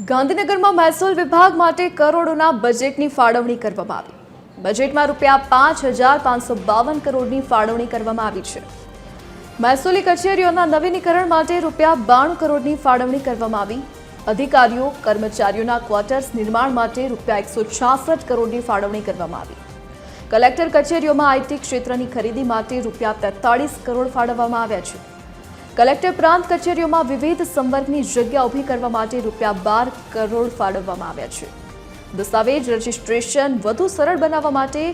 ગાંધીનગરમાં મહેસૂલ વિભાગ માટે કરોડોના બજેટની ફાળવણી કરવામાં આવી। બજેટમાં ₹5,552 કરોડની ફાળવણી કરવામાં આવી છે। મહેસૂલી કચેરીઓના નવીનીકરણ માટે ₹92 કરોડની ફાળવણી કરવામાં આવી। અધિકારીઓ કર્મચારીઓના ક્વાર્ટર્સ નિર્માણ માટે ₹166 કરોડની ફાળવણી કરવામાં આવી। કલેક્ટર કચેરીઓમાં આઈટી ક્ષેત્રની ખરીદી માટે ₹43 કરોડ ફાળવવામાં આવ્યા છે। કલેક્ટર પ્રાંત કચેરીઓમાં વિવિધ સંવર્ગની જગ્યા ઊભી કરવા માટે ₹12 કરોડ ફાળવવામાં આવ્યા છે। દસ્તાવેજ રજીસ્ટ્રેશન વધુ સરળ બનાવવા માટે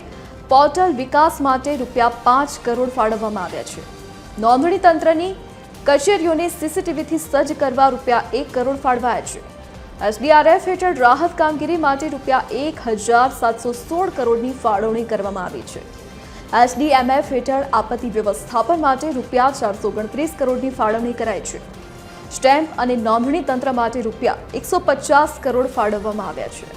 પોર્ટલ વિકાસ માટે ₹5 કરોડ ફાળવવામાં આવ્યા છે। નોંધણી તંત્રની કચેરીઓને સીસીટીવીથી સજ્જ કરવા ₹1 કરોડ ફાળવાયા છે। એસડીઆરએફ હેઠળ રાહત કામગીરી માટે ₹1,716 કરોડની ફાળવણી કરવામાં આવી છે। એસડીએમએફ હેઠળ આપત્તિ વ્યવસ્થાપન માટે ₹429 કરોડની ફાળવણી કરાઈ છે। સ્ટેમ્પ અને નોંધણી તંત્ર માટે ₹150 કરોડ ફાળવવામાં આવ્યા છે।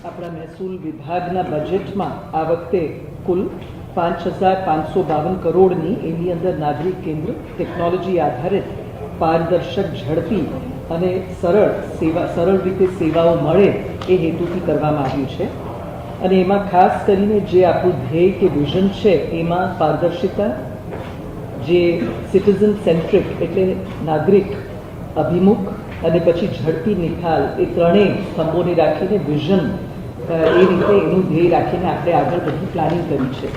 આપણા મહેસૂલ વિભાગના બજેટમાં આ વખતે કુલ 5,552 કરોડની એની અંદર નાગરિક કેન્દ્ર ટેકનોલોજી આધારિત પારદર્શક ઝડપી અને સરળ રીતે સેવાઓ મળે એ હેતુથી કરવામાં આવ્યું છે। અને એમાં ખાસ કરીને જે આપણું ધ્યેય કે વિઝન છે એમાં પારદર્શિતા, જે સિટીઝન સેન્ટ્રિક એટલે નાગરિક અભિમુખ અને પછી ઝડપી નિકાલ એ ત્રણેય સ્તંભોને રાખીને વિઝન એ રીતે એનું ધ્યેય રાખીને આપણે આગળ બધું પ્લાનિંગ કર્યું છે।